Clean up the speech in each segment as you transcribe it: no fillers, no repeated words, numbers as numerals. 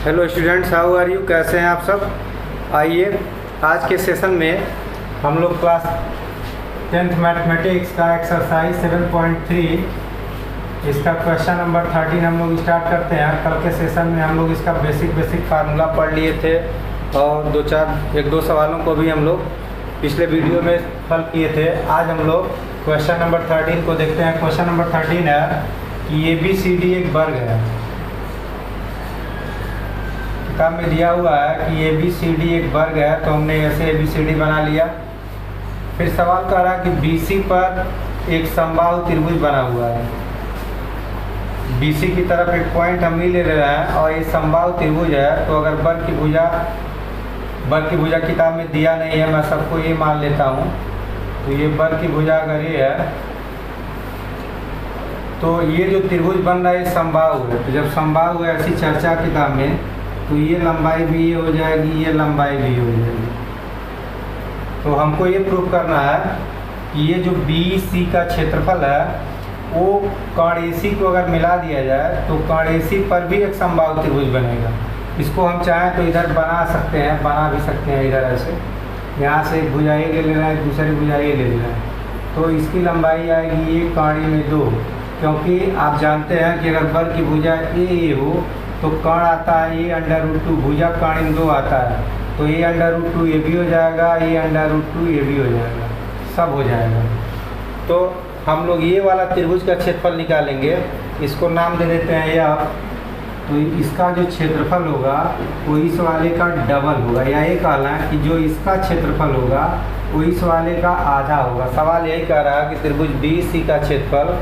Hello students, how are you? कैसे हैं आप सब? आइए आज के सेशन में हम लोग क्लास 10th मैथमेटिक्स का एक्सरसाइज 7.3 इसका क्वेश्चन नंबर 13 हम लोग स्टार्ट करते हैं। कल के सेशन में हम लोग इसका बेसिक फार्मूला पढ़ लिए थे और एक दो सवालों को भी हम लोग पिछले वीडियो में हल किए थे। आज हम लोग क्वेश्चन नंबर 13 को देखते हैं। क्वेश्चन नंबर 13 है कि ABCD एक वर्ग है। किताब में दिया हुआ है कि ABCD एक वर्ग है, तो हमने ऐसे ABCD बना लिया। फिर सवाल कर रहा है कि BC पर एक समबाहु त्रिभुज बना हुआ है। BC की तरफ एक पॉइंट हम ही ले रहे हैं और ये समबाहु त्रिभुज है। तो अगर वर्ग की भुजा किताब में दिया नहीं है, मैं सबको ये मान लेता हूँ। तो ये वर्ग की भुजा अगर ये है तो ये जो त्रिभुज बन रहा है समबाहु है। तो जब समबाहु है ऐसी चर्चा किताब में, तो ये लंबाई भी ये हो जाएगी, ये लंबाई भी हो जाएगी। तो हमको ये प्रूव करना है कि ये जो BC का क्षेत्रफल है वो कर्ण AC को अगर मिला दिया जाए तो कर्ण AC पर भी एक समबाहु त्रिभुज बनेगा। इसको हम चाहें तो इधर बना सकते हैं, बना भी सकते हैं इधर ऐसे। यहाँ से एक भुजा ले लेना है, दूसरी भुजा ले लेना है। तो इसकी लंबाई आएगी ये कर्ण में 2, क्योंकि आप जानते हैं कि अगर वर्ग की भुजा ए हो तो कर्ण आता है ये √2, भुजा कर्ण में 2 आता है। तो ये √2 ये भी हो जाएगा, ये √2 ये भी हो जाएगा, सब हो जाएगा। तो हम लोग ये वाला त्रिभुज का क्षेत्रफल निकालेंगे। इसको नाम दे देते हैं या। तो इसका जो क्षेत्रफल होगा वो इस वाले का डबल होगा, या ये कहना है कि जो इसका क्षेत्रफल होगा वो इस वाले का आधा होगा। सवाल यही कह रहा है कि त्रिभुज BC का क्षेत्रफल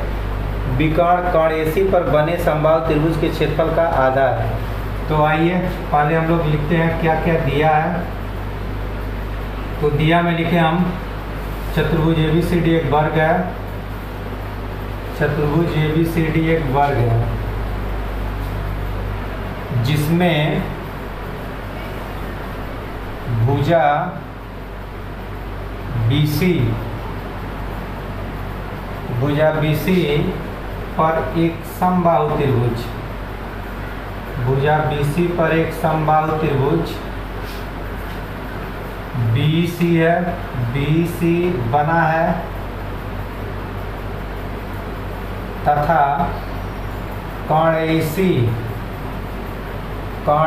विकर्ण कर्ण AC पर बने समबाहु त्रिभुज के क्षेत्रफल का आधा है। तो आइए पहले हम लोग लिखते हैं क्या क्या दिया है। तो दिया में लिखे हम चतुर्भुज ABCD एक वर्ग है। चतुर्भुज ABCD एक वर्ग है जिसमें भुजा BC पर एक समबाहु त्रिभुज, भुजा BC पर एक समबाहु त्रिभुज BC है, BC बना है तथा कर्ण AC पर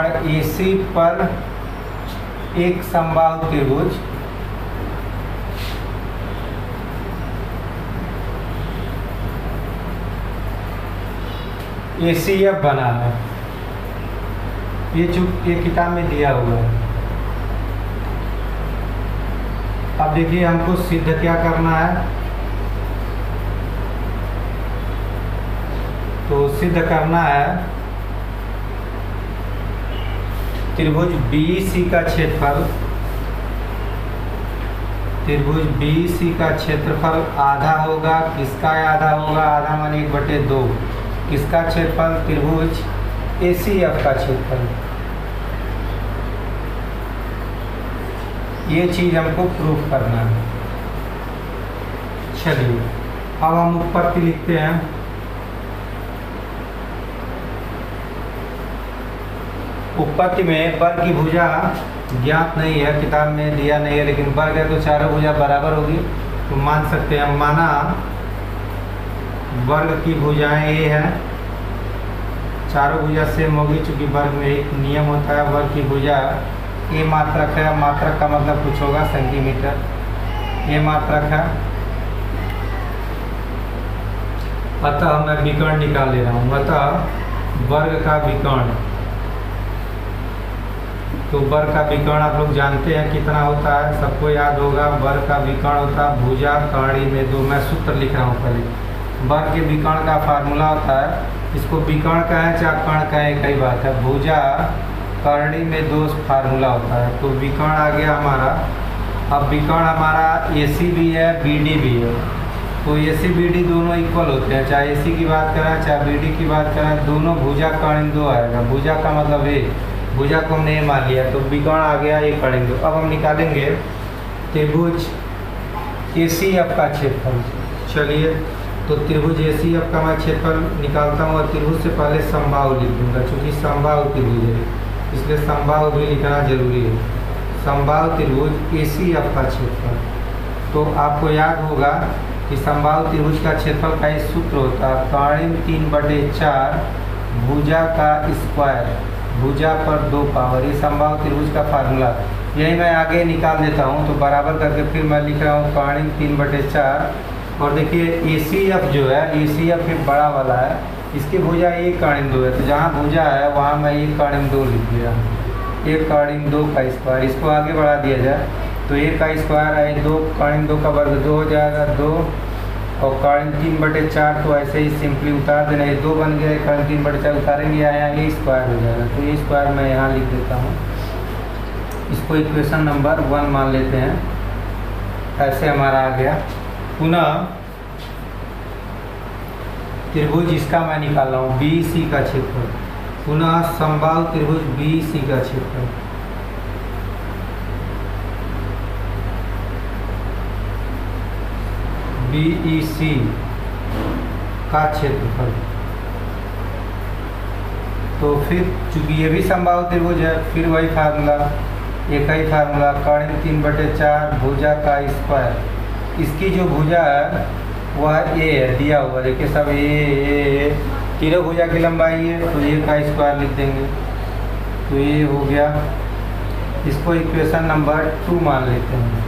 एक समबाहु त्रिभुज ACF बना है। ये किताब में दिया हुआ है। अब देखिए हमको सिद्ध क्या करना है। तो सिद्ध करना है त्रिभुज BC का क्षेत्रफल, त्रिभुज BC का क्षेत्रफल आधा होगा। किसका आधा होगा? आधा माने 1/2। किसका क्षेत्रफल? त्रिभुज ACF का क्षेत्रफल। ये चीज हमको प्रूफ करना है। चलिए अब हम उत्पत्ति लिखते हैं। उत्पत्ति में वर्ग की भुजा ज्ञात नहीं है, किताब में दिया नहीं है, लेकिन वर्ग है तो चारों भुजा बराबर होगी। तो मान सकते हैं, माना वर्ग की भुजाएं ये है, चारों भुजा सेम होगी। चूंकि वर्ग में एक नियम होता है, वर्ग की भुजा ये मात्रक है। मात्रक का मतलब कुछ होगा सेंटीमीटर, ये मात्रक है। अतः मैं विकर्ण निकाल ले रहा हूँ। अतः वर्ग का विकर्ण, तो वर्ग का विकर्ण आप लोग जानते हैं कितना होता है, सबको याद होगा। वर्ग का विकर्ण होता है भुजा कर्णी में 2। मैं सूत्र लिख रहा हूँ पहले। वर्ग के विकर्ण का फार्मूला होता है, इसको विकर्ण कहें चाहे कर्ण कहें, कई बात है। भुजा कर्णी में 2 फार्मूला होता है। तो विकर्ण आ गया हमारा। अब विकर्ण हमारा AC भी है, BD भी है। तो AC BD दोनों इक्वल होते हैं, चाहे AC की बात करें चाहे BD की बात करें, दोनों भुजा कर्ण 2 आएगा। भुजा का मतलब ये, भुजा को हमने मान लिया। तो विकर्ण आ गया ये कर्ण 2। अब हम निकालेंगे त्रिभुज ACF का क्षेत्रफल। चलिए तो त्रिभुज ACF का मैं क्षेत्रफल निकालता हूँ और त्रिभुज से पहले समबाहु लिख दूंगा, चूँकि समबाहु त्रिभुज है। इसलिए समबाहु भी लिखना जरूरी है। समबाहु त्रिभुज ACF का क्षेत्रफल, तो आपको याद होगा कि समबाहु त्रिभुज का क्षेत्रफल का एक सूत्र होता है कर्णिम 3/4 भुजा का स्क्वायर, भुजा पर 2 पावर, ये समबाहु त्रिभुज का फार्मूला। यही मैं आगे निकाल देता हूँ, तो बराबर करके फिर मैं लिख रहा हूँ कर्णिम 3/4। और देखिए ACF जो है, ACF एक बड़ा वाला है, इसकी भुजा 1 कर्णिम 2 है, तो जहाँ भुजा है वहाँ मैं 1 कर्णिम 2 लिख दिया, 1 कर्णिम 2 का स्क्वायर। इसको आगे बढ़ा दिया जाए तो 1 का स्क्वायर है 2, कर्णिम 2 का वर्ग 2 हो जाएगा 2, और कर्णिम 3/4 तो ऐसे ही सिंपली उतार देना, ये 2 बन गया, कर्णिम 3/4 उतारेंगे यहाँ ये स्क्वायर हो जाएगा, तो ये स्क्वायर मैं यहाँ लिख देता हूँ। इसको इक्वेशन नंबर 1 मान लेते हैं, ऐसे हमारा आ गया। पुनः त्रिभुज इसका मैं निकाल रहा हूँ BC का क्षेत्रफल, पुनः समबाहु त्रिभुज BC का क्षेत्रफल, BEC का क्षेत्रफल। तो फिर चूंकि ये भी समबाहु त्रिभुज है, फिर वही फार्मूला, एक ही फार्मूला कर्णिम 3/4 भुजा का स्क्वायर। इसकी जो भुजा है वह A है, दिया हुआ देखिए सब ए तीनों भुजा की लंबाई है, तो A का स्क्वायर लिख देंगे, तो ये हो गया। इसको इक्वेशन नंबर 2 मान लेते हैं।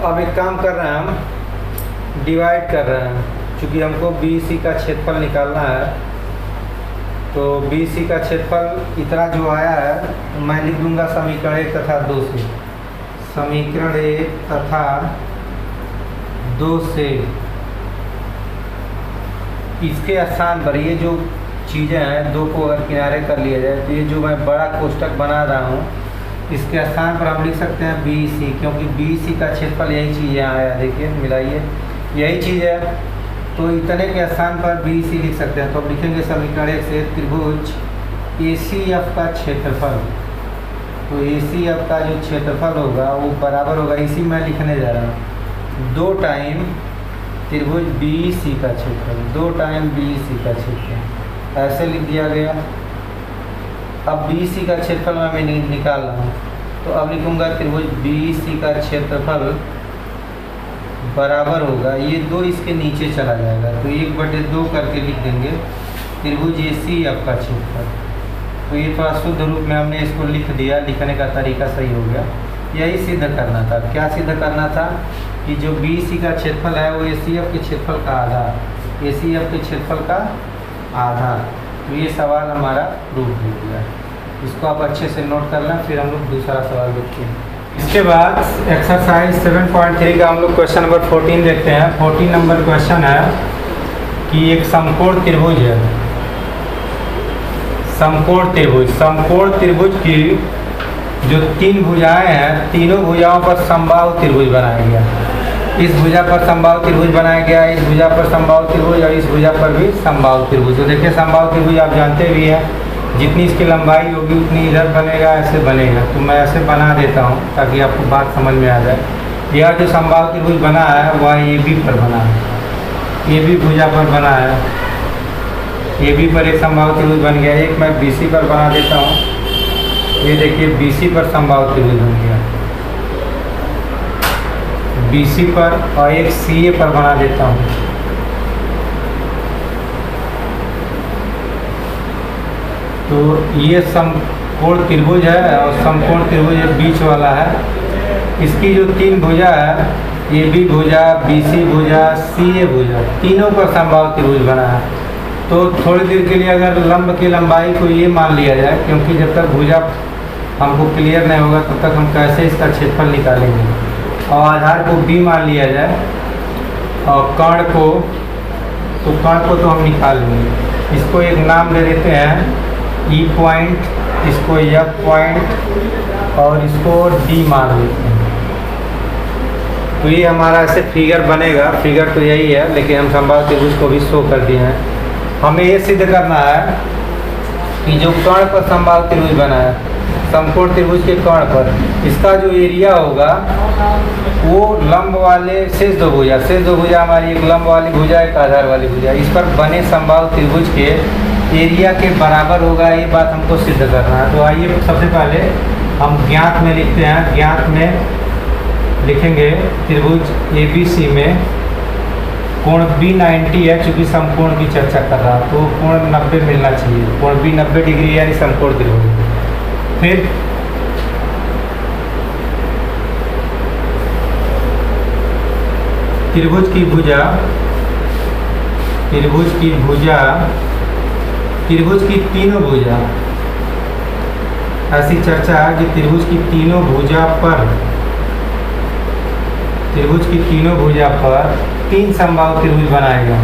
अब एक काम कर रहे हैं हम, डिवाइड कर रहे हैं, चूँकि हमको BC का क्षेत्रफल निकालना है, तो BC का क्षेत्रफल इतना जो आया है मैं लिख दूंगा समीकरण 1 तथा 2 से, समीकरण 1 तथा 2 से। इसके स्थान पर ये जो चीज़ें हैं 2 को अगर किनारे कर लिया जाए, तो ये जो मैं बड़ा कोष्टक बना रहा हूँ इसके स्थान पर हम लिख सकते हैं BC, क्योंकि BC का क्षेत्रफल यही चीज़ यहाँ आया, देखिए मिलाइए यही चीज़ है, तो इतने के स्थान पर BC लिख सकते हैं। तो अब लिखेंगे समीकरण 1 से त्रिभुज ACF का क्षेत्रफल, तो ACF का जो क्षेत्रफल होगा वो बराबर होगा, इसी में लिखने जा रहा हूँ 2 टाइम त्रिभुज BC का क्षेत्रफल, 2 टाइम BC का क्षेत्रफल, ऐसे लिख दिया गया। अब BC का क्षेत्रफल मैं निकाल रहा हूँ, तो अब लिखूँगा त्रिभुज BC का क्षेत्रफल बराबर होगा, ये 2 इसके नीचे चला जाएगा, तो 1/2 करके लिख देंगे त्रिभुज ACF का क्षेत्रफल। तो ये थोड़ा शुद्ध रूप में हमने इसको लिख दिया, लिखने का तरीका सही हो गया। यही सिद्ध करना था, क्या सिद्ध करना था कि जो BC का क्षेत्रफल है वो ACF के क्षेत्रफल का आधा, ACF के क्षेत्रफल का आधा। तो ये सवाल हमारा प्रूव हो गया, इसको आप अच्छे से नोट कर लें, फिर हम लोग दूसरा सवाल देखते हैं। इसके बाद एक्सरसाइज 7.3 का हम लोग क्वेश्चन नंबर 14 देखते हैं। 14 नंबर क्वेश्चन है कि एक समकोण त्रिभुज है, समकोण त्रिभुज की जो 3 भुजाएं हैं, तीनों भुजाओं पर समबाहु त्रिभुज बनाया गया। इस भुजा पर समबाहु त्रिभुज बनाया गया, इस भुजा पर समबाहु त्रिभुज और इस भुजा पर भी समबाहु त्रिभुज। तो देखिए समबाहु त्रिभुज आप जानते भी हैं, जितनी इसकी लंबाई होगी उतनी इधर बनेगा, ऐसे बनेगा। तो मैं ऐसे बना देता हूँ ताकि आपको बात समझ में आ जाए। यह जो समबाहु त्रिभुज बना है वह AB पर बना है, AB भुजा पर बना है, AB पर एक समबाहु त्रिभुज बन गया। एक मैं BC पर बना देता हूँ, ये देखिए BC पर समबाहु त्रिभुज बन गया, BC पर, और एक CA पर बना देता हूँ। तो ये समकोण त्रिभुज है और समकोण त्रिभुज ये बीच वाला है। इसकी जो 3 भुजा है, AB भुजा, BC भुजा, CA भुजा, तीनों पर समबाहु त्रिभुज बना है। तो थोड़ी देर के लिए अगर लंब की लंबाई को ये मान लिया जाए, क्योंकि जब तक भुजा हमको क्लियर नहीं होगा तब तक हम कैसे इसका क्षेत्रफल निकालेंगे, और आधार को B मान लिया जाए और कर्ण को तो हम निकाल लेंगे। इसको एक नाम दे देते हैं E पॉइंट, इसको F पॉइंट और इसको D मान लेते हैं। तो ये हमारा ऐसे फिगर बनेगा, फिगर तो यही है लेकिन हम समबाहु त्रिभुज को भी शो कर दिए हैं। हमें ये सिद्ध करना है कि जो कर्ण पर समबाहु त्रिभुज बना है, समकोण त्रिभुज के कर्ण पर, इसका जो एरिया होगा वो लंब वाले शेष 2 भुजा हमारी एक लंब वाली भुजा, एक आधार वाली भुजा, इस पर बने समबाहु त्रिभुज के एरिया के बराबर होगा, ये बात हमको सिद्ध करना है। तो आइए सबसे पहले हम ज्ञात में लिखते हैं। ज्ञात में लिखेंगे त्रिभुज ABC में कोण B90 है, चूँकि समकोण की चर्चा कर रहा है तो कोण 90 मिलना चाहिए। कोण B 90 डिग्री यानी समकोण त्रिभुज। फिर त्रिभुज की भुजा, त्रिभुज की तीनों भुजा, ऐसी चर्चा है कि त्रिभुज की तीनों भुजा पर 3 समबाहु त्रिभुज बनाए गए।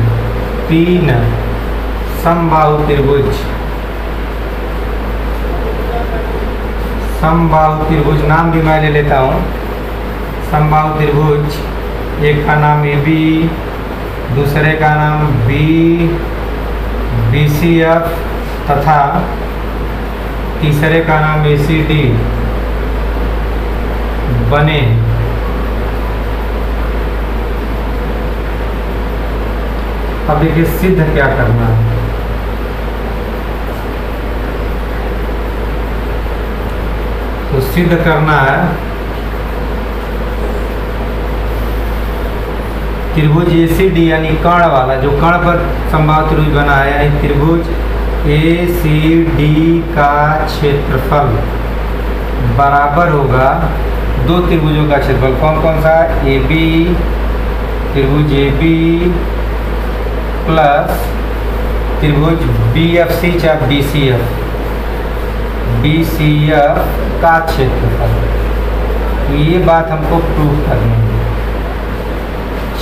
3 समबाहु त्रिभुज नाम भी मैं ले लेता हूँ। समबाहु त्रिभुज, एक का नाम AB, दूसरे का नाम BCF तथा तीसरे का नाम ACD बने। अब देखिए सिद्ध क्या करना है। तो सिद्ध करना है त्रिभुज ACD यानी कर्ण वाला, जो कर्ण पर समबाहु त्रिभुज बना है, यानी त्रिभुज ACD का क्षेत्रफल बराबर होगा 2 त्रिभुजों का क्षेत्रफल। कौन कौन सा? AB, त्रिभुज AB प्लस त्रिभुज BFC चाहे BCF का क्षेत्रफल। ये बात हमको प्रूव करनी है।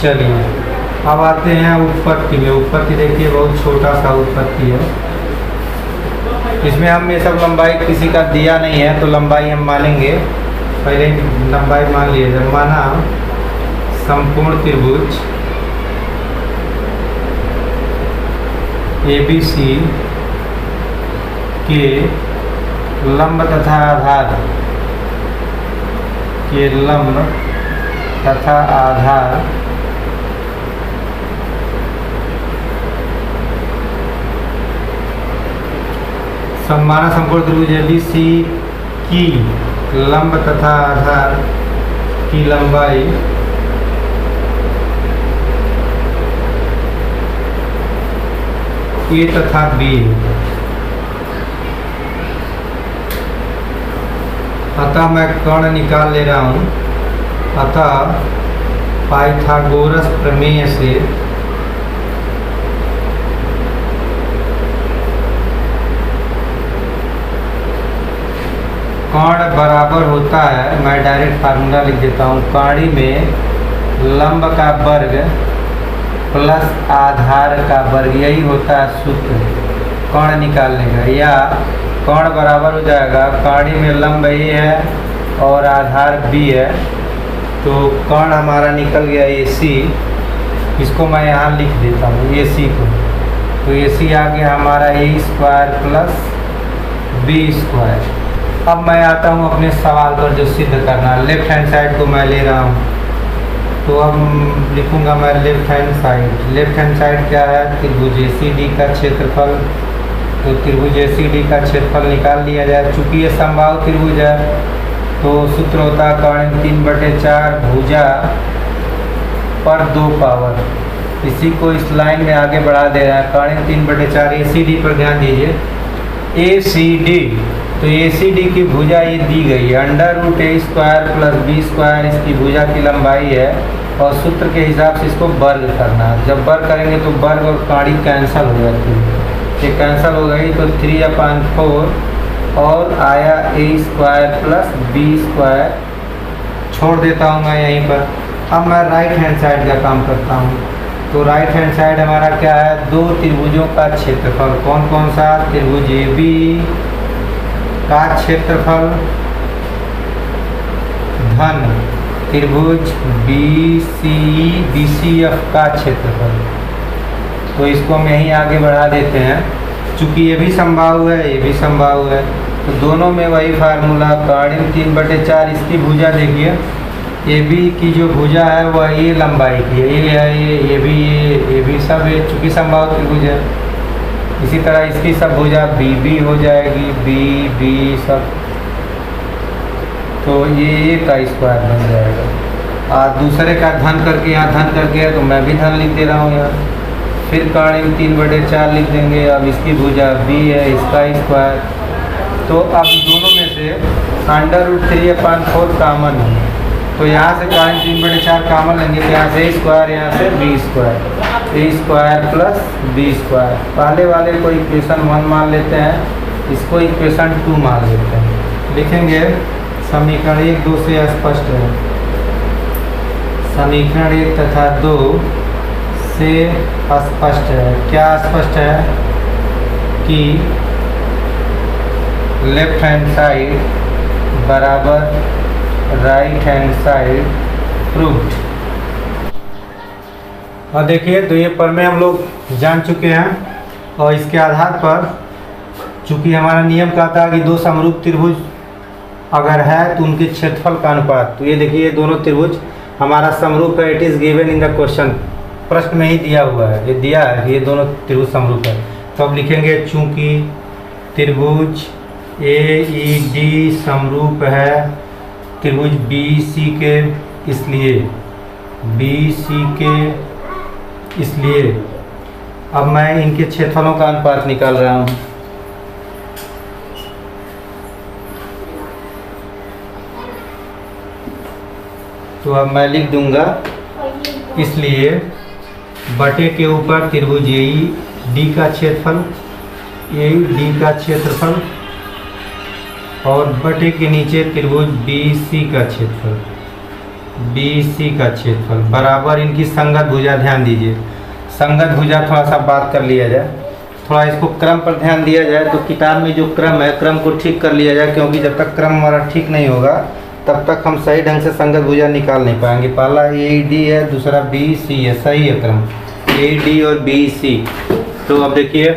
चलिए अब आते हैं उत्पत्ति में। उत्पत्ति देखिए बहुत छोटा सा उत्पत्ति है। इसमें हम ये सब लंबाई किसी का दिया नहीं है तो लंबाई हम मानेंगे। पहले लंबाई मान लिए। जब माना समकोण त्रिभुज ABC के लंब तथा आधार माना समकोण त्रिभुज ABC की लंब तथा आधार की लंबाई A तथा B, अतः मैं कर्ण निकाल ले रहा हूँ। अतः पाइथागोरस प्रमेय से कर्ण बराबर होता है, मैं डायरेक्ट फार्मूला लिख देता हूँ, कर्ण में लंब का वर्ग प्लस आधार का वर्ग, यही होता है सूत्र कर्ण निकालने का। या कर्ण बराबर हो जाएगा, कर्ण में लंब A है और आधार B है, तो कर्ण हमारा निकल गया AC। इसको मैं यहाँ लिख देता हूँ AC को। तो AC आ गया हमारा A² प्लस B²। अब मैं आता हूँ अपने सवाल पर जो सिद्ध करना है। लेफ्ट हैंड साइड को मैं ले रहा हूँ, तो अब लिखूँगा मैं left hand side. Left hand side क्या है? त्रिभुज ACD का क्षेत्रफल। तो त्रिभुज ACD का क्षेत्रफल निकाल लिया जाए। चूँकि ये समबाहु त्रिभुज है तो सूत्र होता है कर्ण 3/4 भुजा पर 2 पावर। इसी को इस लाइन में आगे बढ़ा दे रहा है। कर्ण 3/4 ACD पर ध्यान दीजिए। ACD, तो ACD की भुजा ये दी गई है, √A² प्लस B² इसकी भुजा की लंबाई है और सूत्र के हिसाब से इसको वर्ग करना है। जब वर्ग करेंगे तो वर्ग और काड़ी कैंसिल हो जाती है। ये कैंसिल हो गई तो 3/4 और आया A² प्लस B² छोड़ देता हूँ मैं यहीं पर। अब मैं राइट हैंड साइड का काम करता हूँ। तो राइट हैंड साइड हमारा क्या है? 2 त्रिभुजों का क्षेत्रफल। कौन कौन सा? त्रिभुज AB का क्षेत्रफल धन त्रिभुज BCF का क्षेत्रफल। तो इसको हम यहीं आगे बढ़ा देते हैं। चूँकि ये भी समबाहु है, ये भी समबाहु है, तो दोनों में वही फार्मूला। कर्ण 3/4 इसकी भुजा देखिए, AB की जो भुजा है वह ये लंबाई की है, ये है, ये भी सब ये चूँकि समबाहु त्रिभुज है। इसी तरह इसकी सब भुजा बी बी हो जाएगी, बी बी सब, तो ये का स्क्वायर बन जाएगा। और दूसरे का धन करके यहाँ धन करके है तो मैं भी धन लिख दे रहा हूँ यहाँ। फिर कर्ण 3/4 लिख देंगे। अब इसकी भुजा बी है, इसका स्क्वायर। तो अब दोनों में से √3/4 कामन है, तो यहाँ से कर्ण 3/4 कामन लेंगे तो यहाँ से स्क्वायर, यहाँ से बी स्क्वायर, ए स्क्वायर प्लस बी स्क्वायर। पहले वाले को इक्वेशन 1 मान लेते हैं, इसको इक्वेशन 2 मान लेते हैं। लिखेंगे समीकरण 1 2 से स्पष्ट है, समीकरण 1 तथा 2 से स्पष्ट है। क्या स्पष्ट है कि लेफ्ट हैंड साइड बराबर राइट हैंड साइड प्रूव्ड। और देखिए तो ये प्रमेय हम लोग जान चुके हैं, और इसके आधार पर चूंकि हमारा नियम कहता है कि दो समरूप त्रिभुज अगर है तो उनके क्षेत्रफल का अनुपात, तो ये देखिए ये दोनों त्रिभुज हमारा समरूप है। It is given in the question, प्रश्न में ही दिया हुआ है, ये दिया है कि ये दोनों त्रिभुज समरूप है। तो अब लिखेंगे चूंकि त्रिभुज AED समरूप है त्रिभुज BC के, इसलिए BC के, इसलिए अब मैं इनके क्षेत्रफलों का अनुपात निकाल रहा हूँ। तो अब मैं लिख दूंगा इसलिए बटे के ऊपर त्रिभुज AED का क्षेत्रफल, AED का क्षेत्रफल, और बटे के नीचे त्रिभुज BC का क्षेत्रफल, BC का क्षेत्रफल बराबर इनकी संगत भुजा। ध्यान दीजिए संगत भुजा, थोड़ा सा बात कर लिया जाए, थोड़ा इसको क्रम पर ध्यान दिया जाए। तो किताब में जो क्रम है, क्रम को ठीक कर लिया जाए, क्योंकि जब तक क्रम हमारा ठीक नहीं होगा तब तक हम सही ढंग से संगत भुजा निकाल नहीं पाएंगे। पहला AED है, दूसरा BC है, सही है क्रम AED और BC। तो अब देखिए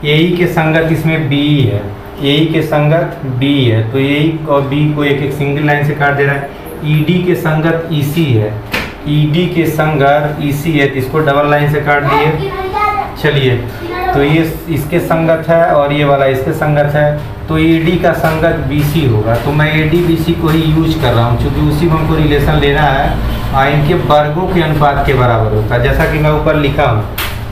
AE के संगत इसमें BE है, AE के संगत B है, तो AE और B को एक एक सिंगल लाइन से काट दे रहा है। ED के संगत EC है, ED के संगत EC है, तो इसको डबल लाइन से काट दिए। चलिए तो ये इसके संगत है और ये वाला इसके संगत है, तो AD का संगत BC होगा। तो मैं AD BC को ही यूज कर रहा हूँ, क्योंकि उसी में हमको रिलेशन लेना है और इनके वर्गों के अनुपात के बराबर होता है। जैसा कि मैं ऊपर लिखा हूँ,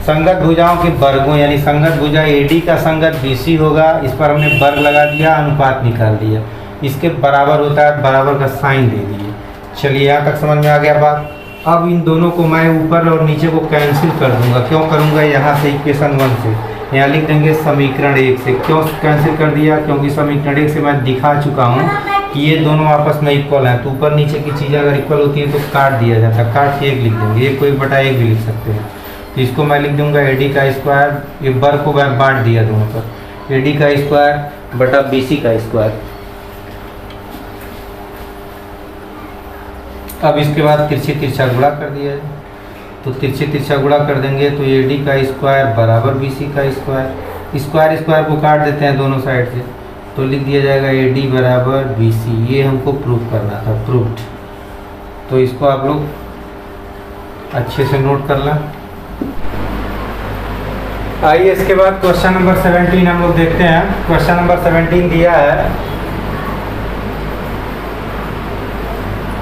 संगत भुजाओं के वर्गों, यानी संगत भुजा AD का संगत BC होगा, इस पर हमने वर्ग लगा दिया, अनुपात निकाल दिया, इसके बराबर होता है, बराबर का साइन दे दिए। चलिए यहाँ तक समझ में आ गया बात। अब इन दोनों को मैं ऊपर और नीचे को कैंसिल कर दूंगा। क्यों करूंगा? यहाँ से इक्वेशन 1 से यहाँ लिख देंगे समीकरण 1 से। क्यों कैंसिल कर दिया? क्योंकि समीकरण 1 से मैं दिखा चुका हूँ कि ये दोनों आपस में इक्वल हैं, तो ऊपर नीचे की चीज़ें अगर इक्वल होती हैं तो काट दिया जाता है, काट के 1 लिख देंगे, 1 को 1/1 भी लिख सकते हैं। तो इसको मैं लिख दूंगा AD का स्क्वायर, ये वर्ग को मैं बांट दिया दोनों पर, AD का स्क्वायर बटा BC का स्क्वायर। अब इसके बाद तिरछी तिरछा गुणा कर दिया जाए, तो तिरछी तिरछा गुणा कर देंगे तो AD का स्क्वायर बराबर BC का स्क्वायर। स्क्वायर स्क्वायर को काट देते हैं दोनों साइड से, तो लिख दिया जाएगा AD बराबर BC। ये हमको प्रूफ करना था, प्रूफ्ड। तो इसको आप लोग अच्छे से नोट कर लें। आइए इसके बाद क्वेश्चन नंबर 17 हम लोग देखते हैं। क्वेश्चन नंबर 17 दिया है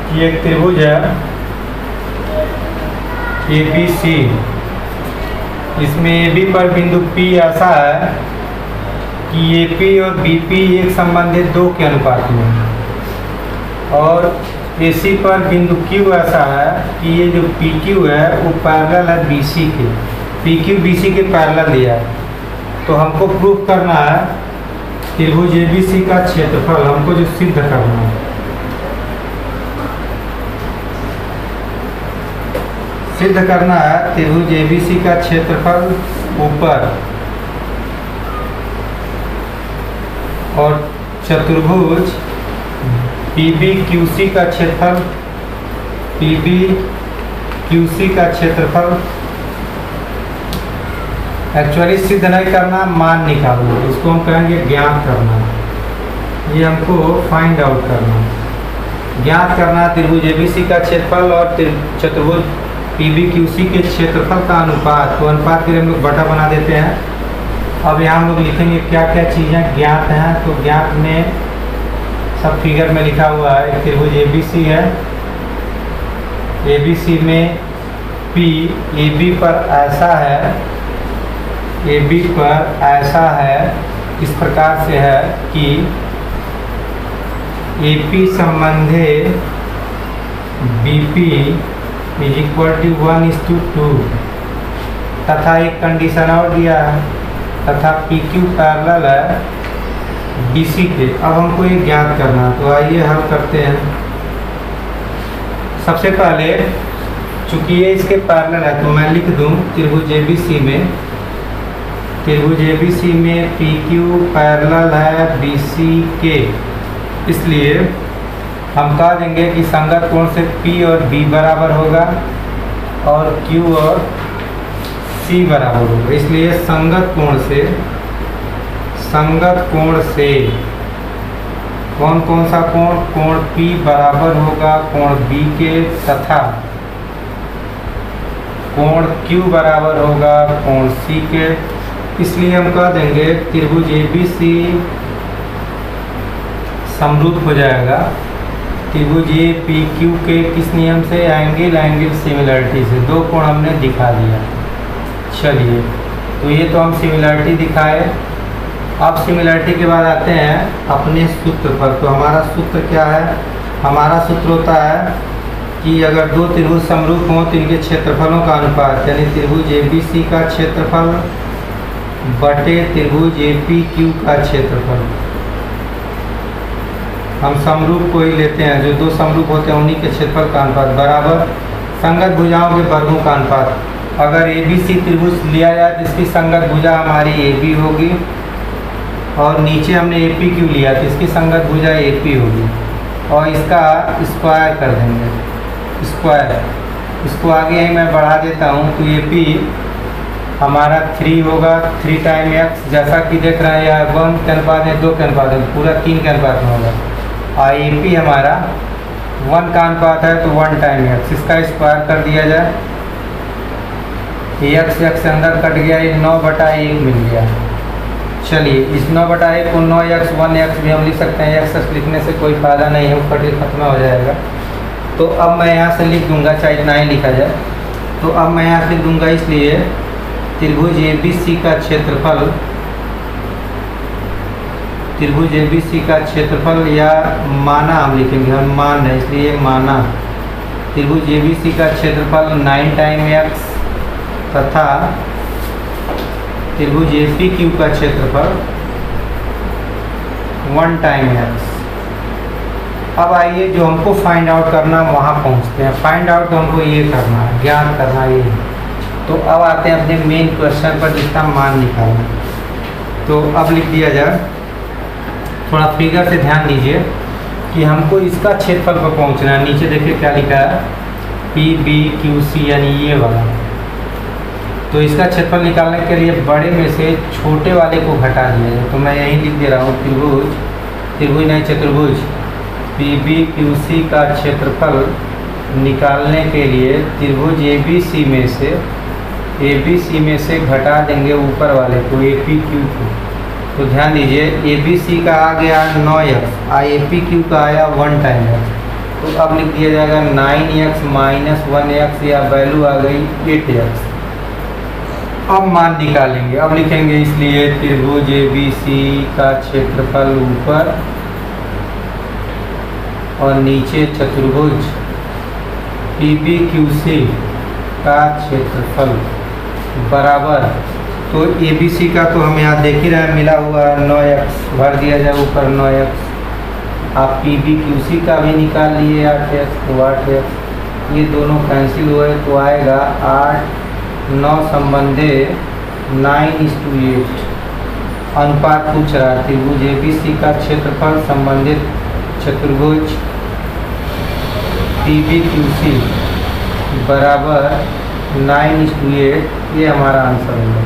कि एक त्रिभुज है ABC, इसमें AB पर बिंदु P ऐसा है कि AP और BP एक संबंधित 2 के अनुपात में, और AC पर बिंदु Q ऐसा है कि ये जो PQ है वो पैरेलल है BC के, PQ BC के पैरेलल दिया है। तो हमको प्रूफ करना है त्रिभुज ABC का क्षेत्रफल, हमको जो सिद्ध करना है, सिद्ध करना है त्रिभुज ABC का क्षेत्रफल ऊपर और चतुर्भुज PBQC का क्षेत्रफल, PBQC का क्षेत्रफल। एक्चुअली सिद्ध नहीं करना, मान निकालना, उसको हम कहेंगे ज्ञात करना। ये हमको फाइंड आउट करना, ज्ञात करना त्रिभुज ABC का क्षेत्रफल और चतुर्भुज PBQC के क्षेत्रफल का अनुपात। तो अनुपात के लिए हम लोग बटा बना देते हैं, अब यहाँ हम लोग लिखेंगे क्या क्या चीज़ें ज्ञात हैं। तो ज्ञात में सब फिगर में लिखा हुआ है। एक त्रिभुज ABC है, ABC में P AB पर ऐसा है, AB पर ऐसा है, इस प्रकार से है कि AP संबंधे BP इज इक्वल टू 1:2 तथा एक कंडीशन और दिया है, तथा PQ पैरेलल है BC के। अब हमको ये ज्ञात करना, तो आइए हल करते हैं। सबसे पहले चूंकि ये इसके पैरेलल है तो मैं लिख दूं त्रिभुज ABC में, त्रिभुज ABC में PQ पैरेलल है BC के, इसलिए हम कह देंगे कि संगत कोण से P और B बराबर होगा और Q और C बराबर होगा। इसलिए संगत कोण से कौन कौन सा कोण, कोण P बराबर होगा कोण B के, तथा कोण Q बराबर होगा कोण C के। इसलिए हम कह देंगे त्रिभुज ABC समरूप हो जाएगा त्रिभुज APQ के किस नियम से, एंगल सिमिलरिटी से। दो कोण हमने दिखा दिया। चलिए, तो ये तो हम सिमिलरिटी दिखाए। अब सिमिलरिटी के बाद आते हैं अपने सूत्र पर। तो हमारा सूत्र क्या है? हमारा सूत्र होता है कि अगर दो त्रिभुज समरूप हों तो इनके क्षेत्रफलों का अनुपात, यानी त्रिभुज ABC का क्षेत्रफल बटे त्रिभुज APQ का क्षेत्रफल। हम समरूप को ही लेते हैं, जो दो समरूप होते हैं उन्हीं के क्षेत्रफल का अनुपात बराबर संगत भुजाओं के वर्गों का अनुपात। अगर ABC त्रिभुज लिया जाए तो इसकी संगत भुजा हमारी AB होगी, और नीचे हमने APQ लिया तो इसकी संगत भुजा AP होगी, और इसका स्क्वायर कर देंगे, स्क्वायर। इसको आगे ही मैं बढ़ा देता हूँ तो AP हमारा 3 होगा, 3 टाइम x, जैसा कि देख रहे हैं यह 1 के अनुपात में 2 के अनुपात में, पूरा 3 के अनुपात में होगा। और AP हमारा 1 का अनुपात है तो 1 टाइम x, इसका स्क्वायर कर दिया जाए। x अंदर कट गया, ये 9/1 मिल गया। चलिए, इस 9/1 को 9x 1x भी हम लिख सकते हैं। x लिखने से कोई फ़ायदा नहीं है, वो खत्म हो जाएगा। तो अब मैं यहाँ से लिख दूंगा, चाहे इतना ही लिखा जाए। तो अब मैं यहाँ से लिख दूंगा, इसलिए त्रिभुज ABC का क्षेत्रफल, त्रिभुज ABC का क्षेत्रफल, या माना हम लिखेंगे, हम मान है इसलिए माना, त्रिभुज ABC का क्षेत्रफल 9 टाइम x तथा त्रिभुज APQ का क्षेत्रफल 1 टाइम x। अब आइए जो हमको फाइंड आउट करना वहाँ पहुँचते हैं। फाइंड आउट तो हमको ये करना है, ज्ञात करना ये। तो अब आते हैं अपने मेन क्वेश्चन पर, जिसका मान निकालना। तो अब लिख दिया जाए, थोड़ा फिगर से ध्यान दीजिए कि हमको इसका क्षेत्रफल पर पहुँचना है। नीचे देखिए क्या लिखा है, PBQC, यानी ये वाला। तो इसका क्षेत्रफल निकालने के लिए बड़े में से छोटे वाले को घटा दिया जाए। तो मैं यही लिख दे रहा हूँ, चतुर्भुज PBQC का क्षेत्रफल निकालने के लिए त्रिभुज ABC में से घटा देंगे ऊपर वाले को, APQ को। तो ध्यान दीजिए, ABC का आ गया 9x, APQ का आया 1 टाइम x। तो अब लिख दिया जाएगा 9x माइनस 1x, या वैल्यू आ गई 8x। अब मान निकालेंगे, अब लिखेंगे, इसलिए त्रिभुज ABC का क्षेत्रफल ऊपर और नीचे चतुर्भुज PBQC का क्षेत्रफल बराबर। तो ABC का तो हम यहाँ देख ही रहे हैं, मिला हुआ 9x, भर दिया जाए ऊपर 9x। आप PBQC का भी निकाल लिए 8x, तो 8x, ये दोनों कैंसिल हुए तो आएगा 8, 9 संबंधे 9:8। अनुपात पूछ रहा है, त्रिभुज ABC का क्षेत्रफल संबंधित चतुर्भुज PBQC बराबर 9:8। ये हमारा आंसर होगा।